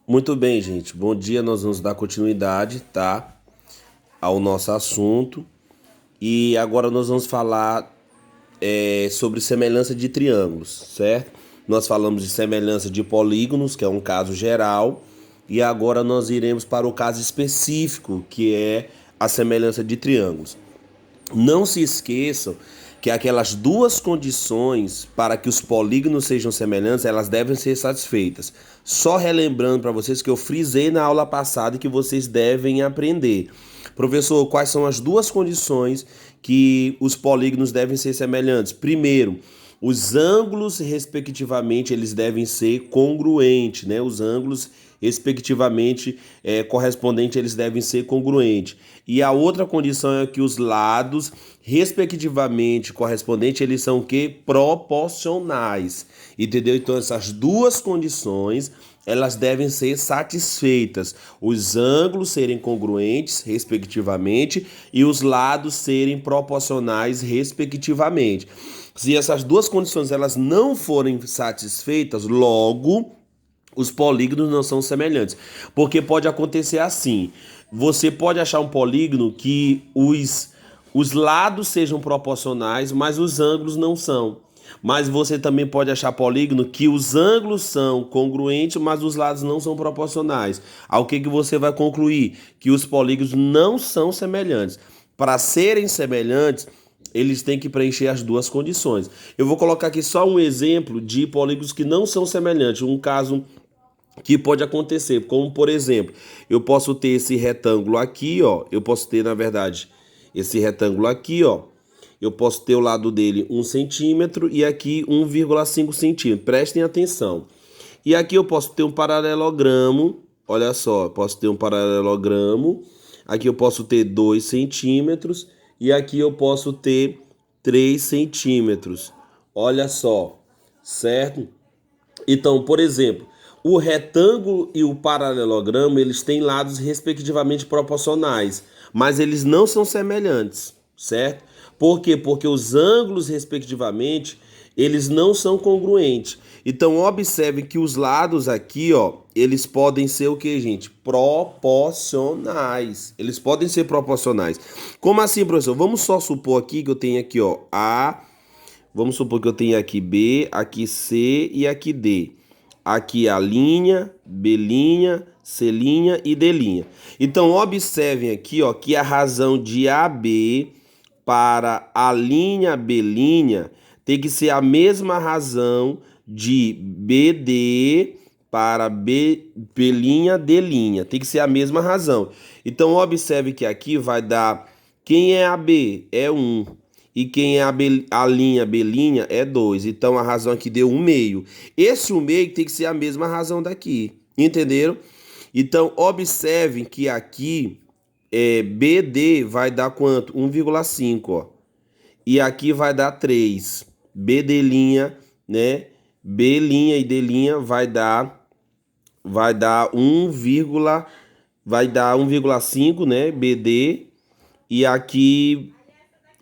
Muito bem, gente. Bom dia. Nós vamos dar continuidade, tá, ao nosso assunto. E agora nós vamos falar sobre semelhança de triângulos, certo? Nós falamos de semelhança de polígonos, que é um caso geral, e agora nós iremos para o caso específico, que é a semelhança de triângulos. Não se esqueçam que aquelas duas condições para que os polígonos sejam semelhantes, elas devem ser satisfeitas. Só relembrando para vocês que eu frisei na aula passada e que vocês devem aprender. Professor, quais são as duas condições que os polígonos devem ser semelhantes? Primeiro, os ângulos, respectivamente, eles devem ser congruentes, né? Os ângulos, respectivamente, correspondentes, eles devem ser congruentes. E a outra condição é que os lados, respectivamente, correspondentes, eles são o quê? Proporcionais. Entendeu? Então, essas duas condições, elas devem ser satisfeitas. Os ângulos serem congruentes, respectivamente, e os lados serem proporcionais, respectivamente. Se essas duas condições elas não forem satisfeitas, logo os polígonos não são semelhantes. Porque pode acontecer assim: você pode achar um polígono que os lados sejam proporcionais, mas os ângulos não são. Mas você também pode achar polígono que os ângulos são congruentes, mas os lados não são proporcionais. Ao que você vai concluir? Que os polígonos não são semelhantes. Para serem semelhantes, eles têm que preencher as duas condições. Eu vou colocar aqui só um exemplo de polígonos que não são semelhantes. Um caso que pode acontecer, como por exemplo, eu posso ter esse retângulo aqui, ó. Eu posso ter, na verdade, esse retângulo aqui, ó. Eu posso ter o lado dele 1 centímetro e aqui 1,5 centímetro. Prestem atenção. E aqui eu posso ter um paralelogramo. Olha só, eu posso ter um paralelogramo. Aqui eu posso ter 2 centímetros. E aqui eu posso ter 3 centímetros. Olha só, certo? Então, por exemplo, o retângulo e o paralelogramo, eles têm lados respectivamente proporcionais, mas eles não são semelhantes, certo? Por quê? Porque os ângulos, respectivamente, eles não são congruentes. Então, observe que os lados aqui, ó, eles podem ser o que, gente? Proporcionais. Eles podem ser proporcionais. Como assim, professor? Vamos só supor aqui que eu tenho aqui, ó, A. Vamos supor que eu tenho aqui B, aqui C e aqui D. Aqui a linha, B', C' e D'. Então, observem aqui, ó, que a razão de AB para a linha B' tem que ser a mesma razão de BD para B', D'. Tem que ser a mesma razão. Então, observe que aqui vai dar... Quem é a B? É 1. E quem é a linha B' é 2. Então, a razão aqui deu 1/2. Esse 1/2 tem que ser a mesma razão daqui. Entenderam? Então, observem que aqui... BD vai dar quanto? 1,5, ó. E aqui vai dar 3. BD', né? B' e D' vai dar 1,5, né? BD. E aqui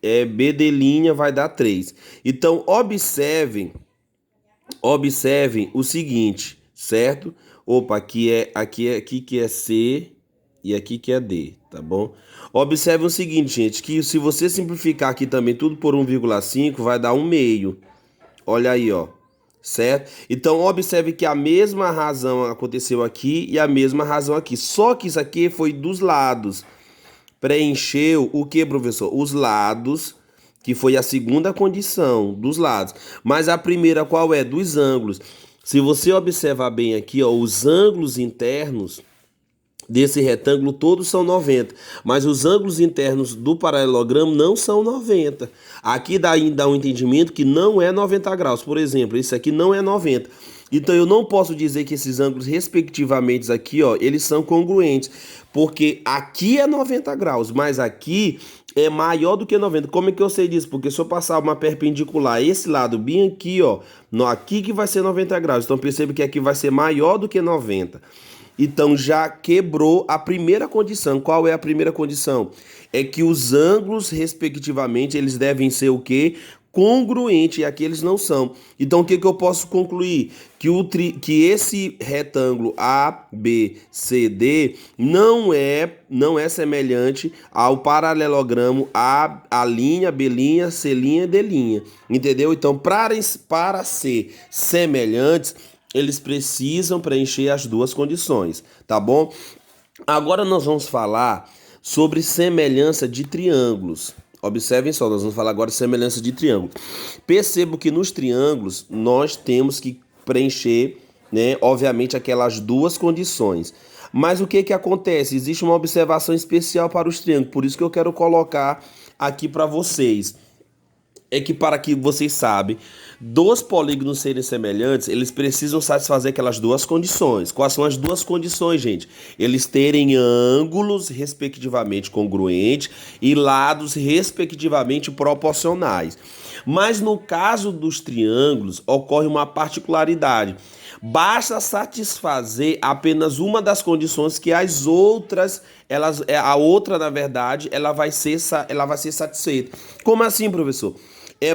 BD' vai dar 3. Então, observem o seguinte, certo? Opa, aqui que é C e aqui que é D, tá bom? Observe o seguinte, gente, que se você simplificar aqui também tudo por 1,5, vai dar 1/2. Olha aí, ó, certo? Então, observe que a mesma razão aconteceu aqui e a mesma razão aqui. Só que isso aqui foi dos lados. Preencheu o que, professor? Os lados, que foi a segunda condição dos lados. Mas a primeira qual é? Dos ângulos. Se você observar bem aqui, ó, os ângulos internos desse retângulo todos são 90, mas os ângulos internos do paralelogramo não são 90. Aqui dá um entendimento que não é 90 graus. Por exemplo, esse aqui não é 90. Então eu não posso dizer que esses ângulos respectivamente aqui, ó, eles são congruentes, porque aqui é 90 graus, mas aqui é maior do que 90. Como é que eu sei disso? Porque se eu passar uma perpendicular esse lado bem aqui, ó, aqui que vai ser 90 graus. Então perceba que aqui vai ser maior do que 90. Então já quebrou a primeira condição. Qual é a primeira condição? É que os ângulos, respectivamente, eles devem ser o quê? congruente, e aqui eles não são. Então, o que eu posso concluir? Que esse retângulo ABCD não é semelhante ao paralelogramo A linha, B linha, C linha, D linha. Entendeu? Então, para ser semelhantes, eles precisam preencher as duas condições, tá bom? Agora nós vamos falar sobre semelhança de triângulos. Observem só, nós vamos falar agora de semelhança de triângulo. Percebo que nos triângulos nós temos que preencher, né, obviamente, aquelas duas condições. Mas o que acontece? Existe uma observação especial para os triângulos, por isso que eu quero colocar aqui para vocês. É que, para que vocês sabem, dos polígonos serem semelhantes, eles precisam satisfazer aquelas duas condições. Quais são as duas condições, gente? Eles terem ângulos respectivamente congruentes e lados respectivamente proporcionais. Mas no caso dos triângulos, ocorre uma particularidade. Basta satisfazer apenas uma das condições que as outras, a outra, na verdade, ela vai ser satisfeita. Como assim, professor?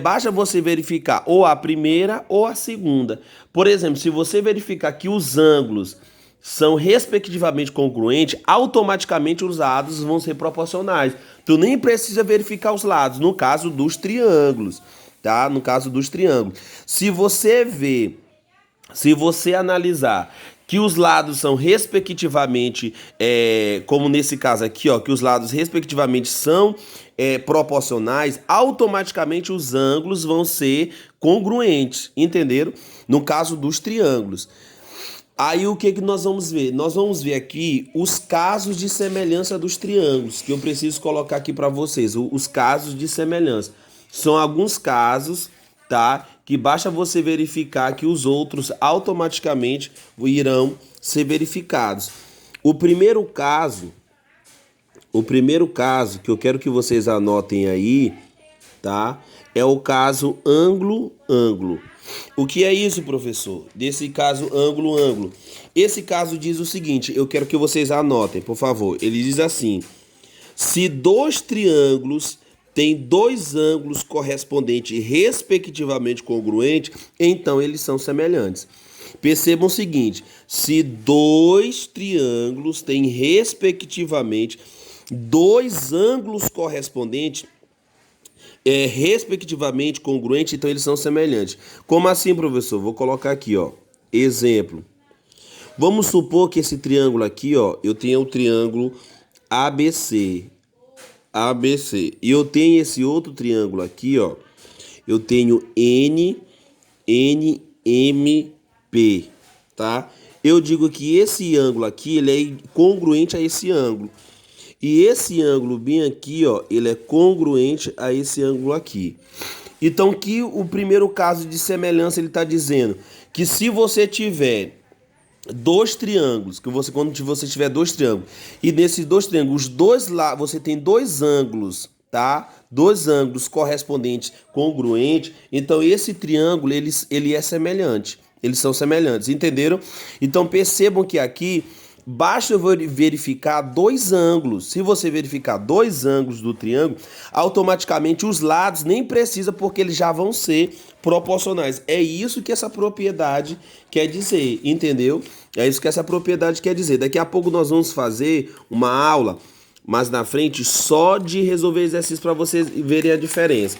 Basta você verificar ou a primeira ou a segunda. Por exemplo, se você verificar que os ângulos são respectivamente congruentes, automaticamente os lados vão ser proporcionais. Tu nem precisa verificar os lados, no caso dos triângulos, tá? No caso dos triângulos. Se você analisar que os lados são respectivamente, como nesse caso aqui, ó, que os lados respectivamente são proporcionais, automaticamente os ângulos vão ser congruentes, entenderam? No caso dos triângulos. Aí o que nós vamos ver? Nós vamos ver aqui os casos de semelhança dos triângulos, que eu preciso colocar aqui para vocês, os casos de semelhança. São alguns casos, tá? Que basta você verificar que os outros automaticamente irão ser verificados. O primeiro caso que eu quero que vocês anotem aí, tá? É o caso ângulo-ângulo. O que é isso, professor? Desse caso ângulo-ângulo. Esse caso diz o seguinte, eu quero que vocês anotem, por favor. Ele diz assim: se dois triângulos têm dois ângulos correspondentes respectivamente congruentes, então eles são semelhantes. Percebam o seguinte: se dois triângulos têm respectivamente dois ângulos correspondentes respectivamente congruentes, então eles são semelhantes. Como assim, professor? Vou colocar aqui, ó, exemplo. Vamos supor que esse triângulo aqui, ó, eu tenho o triângulo ABC. E eu tenho esse outro triângulo aqui, ó. Eu tenho NMP, tá? Eu digo que esse ângulo aqui, ele é congruente a esse ângulo. E esse ângulo bem aqui, ó, ele é congruente a esse ângulo aqui. Então, que o primeiro caso de semelhança, ele está dizendo que se você tiver dois triângulos, quando você tiver dois triângulos, e nesses dois triângulos, os dois lá, você tem dois ângulos, tá? Dois ângulos correspondentes, congruentes, então esse triângulo, ele é semelhante. Eles são semelhantes, entenderam? Então percebam que aqui basta eu verificar dois ângulos. Se você verificar dois ângulos do triângulo, automaticamente os lados nem precisa, porque eles já vão ser proporcionais. É isso que essa propriedade quer dizer, entendeu? É isso que essa propriedade quer dizer. Daqui a pouco nós vamos fazer uma aula mais na frente só de resolver exercícios para vocês verem a diferença.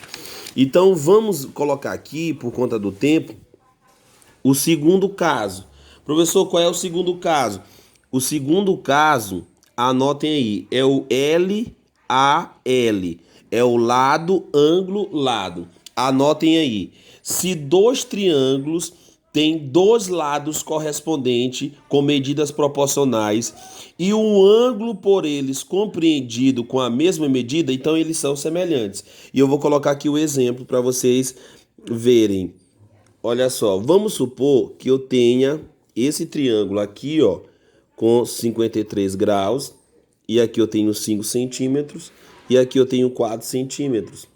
Então vamos colocar aqui, por conta do tempo, o segundo caso. Professor, qual é o segundo caso? O segundo caso, anotem aí, é o LAL, é o lado, ângulo, lado. Anotem aí, se dois triângulos têm dois lados correspondentes com medidas proporcionais e o ângulo por eles compreendido com a mesma medida, então eles são semelhantes. E eu vou colocar aqui o exemplo para vocês verem. Olha só, vamos supor que eu tenha esse triângulo aqui, ó, com 53 graus, e aqui eu tenho 5 centímetros, e aqui eu tenho 4 centímetros.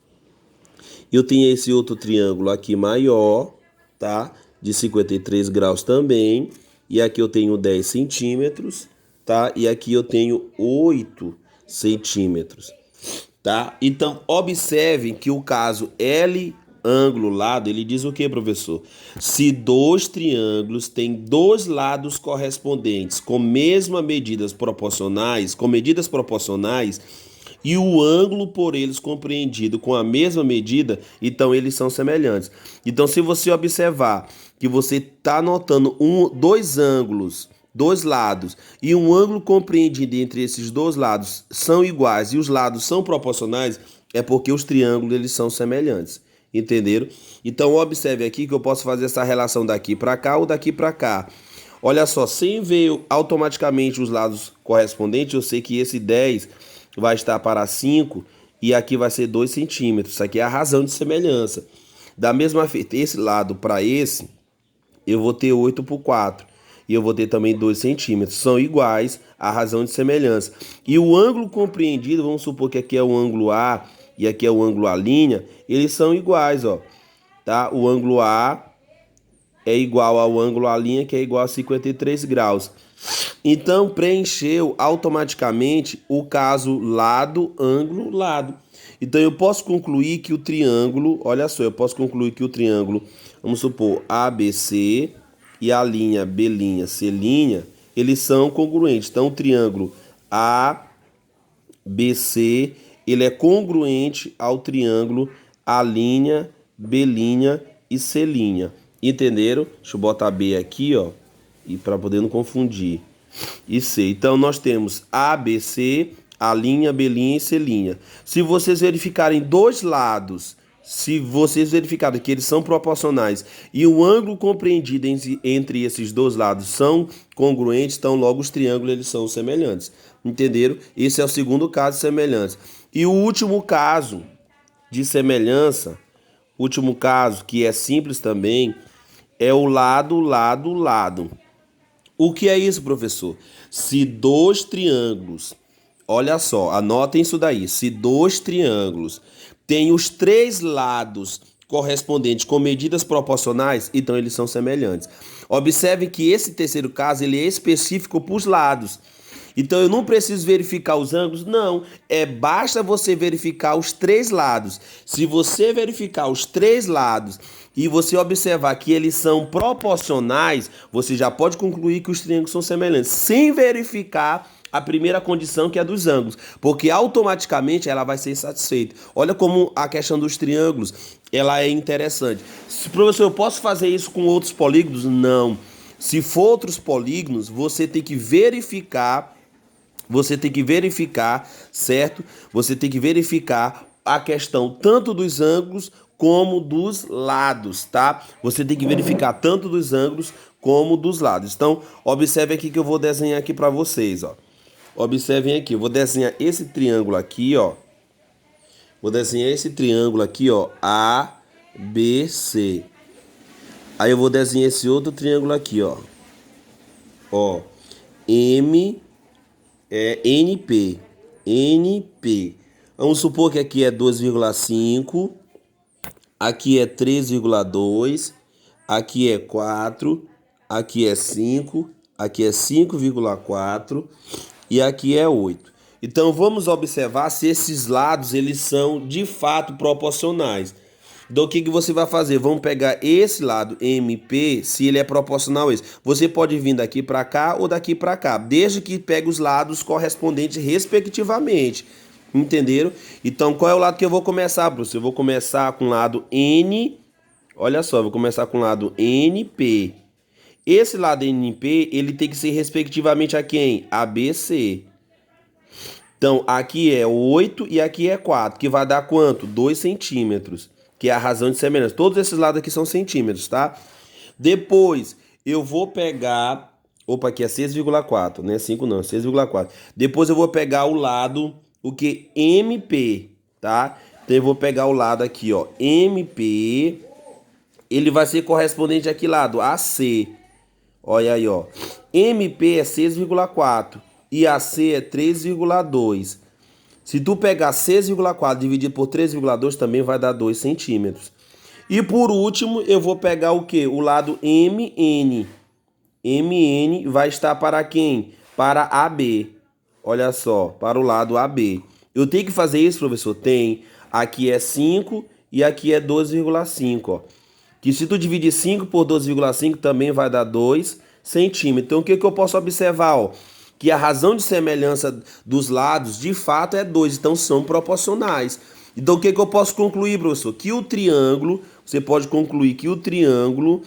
Eu tenho esse outro triângulo aqui maior, tá? De 53 graus também, e aqui eu tenho 10 centímetros, tá? E aqui eu tenho 8 centímetros, tá? Então, observem que o caso ângulo, lado, ele diz o que, professor? Se dois triângulos têm dois lados correspondentes com medidas proporcionais, e o ângulo por eles compreendido com a mesma medida, então eles são semelhantes. Então, se você observar que você está notando dois ângulos, dois lados, e um ângulo compreendido entre esses dois lados são iguais e os lados são proporcionais, é porque os triângulos eles são semelhantes. Entenderam? Então, observe aqui que eu posso fazer essa relação daqui para cá ou daqui para cá. Olha só, sem ver automaticamente os lados correspondentes, eu sei que esse 10 vai estar para 5 e aqui vai ser 2 centímetros. Isso aqui é a razão de semelhança. Da mesma feita, esse lado para esse, eu vou ter 8 por 4. E eu vou ter também 2 centímetros. São iguais à razão de semelhança. E o ângulo compreendido, vamos supor que aqui é o ângulo A e aqui é o ângulo A', eles são iguais, ó. Tá? O ângulo A é igual ao ângulo A', que é igual a 53 graus. Então, preencheu automaticamente o caso lado, ângulo, lado. Então, eu posso concluir que o triângulo, olha só, eu posso concluir que o triângulo, vamos supor, ABC e a linha B', C', eles são congruentes. Então, o triângulo ABC, ele é congruente ao triângulo A', B' e C'. Entenderam? Deixa eu botar B aqui, ó, e para poder não confundir. E C. Então, nós temos ABC, A', B' e C'. Se vocês verificarem dois lados, se vocês verificarem que eles são proporcionais e o ângulo compreendido entre esses dois lados são congruentes, então logo os triângulos eles são semelhantes. Entenderam? Esse é o segundo caso de semelhança. E o último caso de semelhança, último caso que é simples também, é o lado, lado, lado. O que é isso, professor? Se dois triângulos, olha só, anotem isso daí. Se dois triângulos têm os três lados correspondentes com medidas proporcionais, então eles são semelhantes. Observe que esse terceiro caso ele é específico para os lados. Então eu não preciso verificar os ângulos, não. Basta você verificar os três lados. Se você verificar os três lados e você observar que eles são proporcionais, você já pode concluir que os triângulos são semelhantes, sem verificar a primeira condição, que é dos ângulos, porque automaticamente ela vai ser satisfeita. Olha como a questão dos triângulos, ela é interessante. Professor, eu posso fazer isso com outros polígonos? Não. Se for outros polígonos, você tem que verificar, certo? Você tem que verificar a questão tanto dos ângulos como dos lados, tá? Você tem que verificar tanto dos ângulos como dos lados. Então, observe aqui que eu vou desenhar aqui para vocês, ó. Observem aqui, eu vou desenhar esse triângulo aqui, ó. Vou desenhar esse triângulo aqui, ó, ABC. Aí eu vou desenhar esse outro triângulo aqui, ó. Ó, NP. Vamos supor que aqui é 2,5, aqui é 3,2, aqui é 4, aqui é 5, aqui é 5,4 e aqui é 8. Então vamos observar se esses lados eles são de fato proporcionais. Então o que você vai fazer? Vamos pegar esse lado MP, se ele é proporcional a esse. Você pode vir daqui para cá ou daqui para cá, desde que pegue os lados correspondentes respectivamente. Entenderam? Então qual é o lado que eu vou começar, professor? Eu vou começar com o lado N. Olha só, eu vou começar com o lado NP. Esse lado NP, ele tem que ser respectivamente a quem? ABC. Então, aqui é 8 e aqui é 4, que vai dar quanto? 2 centímetros, que é a razão de semelhança. Todos esses lados aqui são centímetros, tá? Depois, eu vou pegar... Opa, aqui é 6,4, não é 5 não, é 6,4. Depois eu vou pegar o lado, o que? MP, tá? Então, eu vou pegar o lado aqui, ó, MP... Ele vai ser correspondente a que lado? AC. Olha aí, ó. MP é 6,4 e AC é 3,2. Se tu pegar 6,4 dividido por 3,2 também vai dar 2 centímetros. E por último, eu vou pegar o quê? O lado MN. MN vai estar para quem? Para AB. Olha só, para o lado AB. Eu tenho que fazer isso, professor? Tem. Aqui é 5 e aqui é 2,5, ó. Que se tu dividir 5 por 12,5 também vai dar 2 centímetros. Então o que que eu posso observar, ó? Que a razão de semelhança dos lados de fato é 2, então são proporcionais. Então o que que eu posso concluir, professor? Que o triângulo, você pode concluir que o triângulo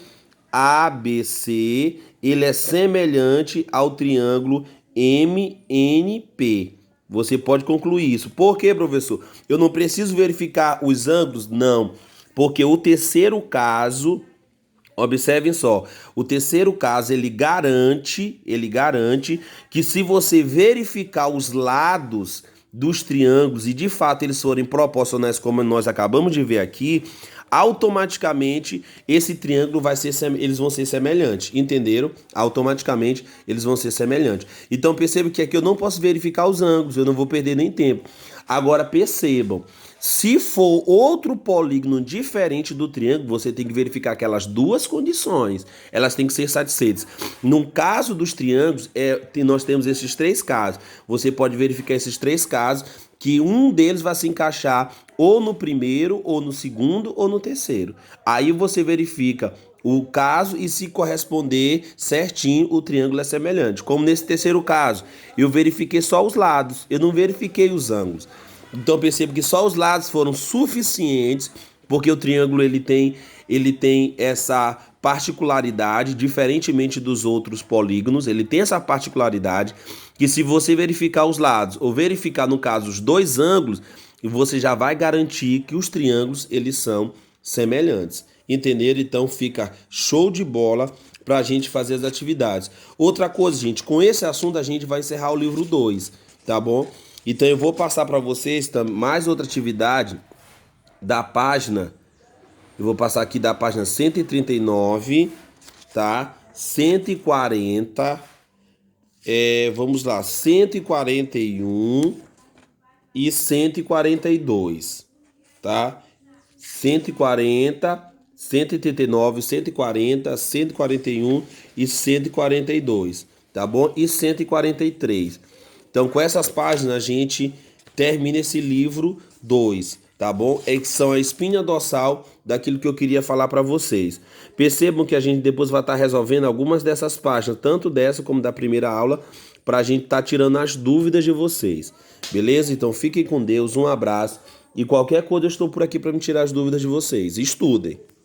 ABC, ele é semelhante ao triângulo MNP. Você pode concluir isso. Por quê, professor? Eu não preciso verificar os ângulos? Não. Porque o terceiro caso, observem só, o terceiro caso ele garante que se você verificar os lados dos triângulos e de fato eles forem proporcionais como nós acabamos de ver aqui, automaticamente esse triângulo eles vão ser semelhantes, entenderam? Automaticamente eles vão ser semelhantes. Então perceba que aqui eu não posso verificar os ângulos, eu não vou perder nem tempo. Agora percebam, se for outro polígono diferente do triângulo, você tem que verificar aquelas duas condições. Elas têm que ser satisfeitas. No caso dos triângulos, nós temos esses três casos. Você pode verificar esses três casos, que um deles vai se encaixar ou no primeiro, ou no segundo, ou no terceiro. Aí você verifica o caso e se corresponder certinho, o triângulo é semelhante. Como nesse terceiro caso, eu verifiquei só os lados, eu não verifiquei os ângulos. Então percebo que só os lados foram suficientes, porque o triângulo ele tem essa particularidade, diferentemente dos outros polígonos, ele tem essa particularidade que se você verificar os lados ou verificar no caso os dois ângulos, você já vai garantir que os triângulos eles são semelhantes. Entenderam? Então fica show de bola para a gente fazer as atividades. Outra coisa, gente, com esse assunto a gente vai encerrar o livro 2, tá bom? Então eu vou passar para vocês mais outra atividade da página. Eu vou passar aqui da página 139, tá? 140, vamos lá, 141 e 142, tá? 140, 139, 140, 141 e 142, tá bom? E 143. Então, com essas páginas, a gente termina esse livro 2, tá bom? Que são a espinha dorsal daquilo que eu queria falar para vocês. Percebam que a gente depois vai estar resolvendo algumas dessas páginas, tanto dessa como da primeira aula, para a gente estar tirando as dúvidas de vocês. Beleza? Então, fiquem com Deus, um abraço. E qualquer coisa eu estou por aqui para me tirar as dúvidas de vocês. Estudem.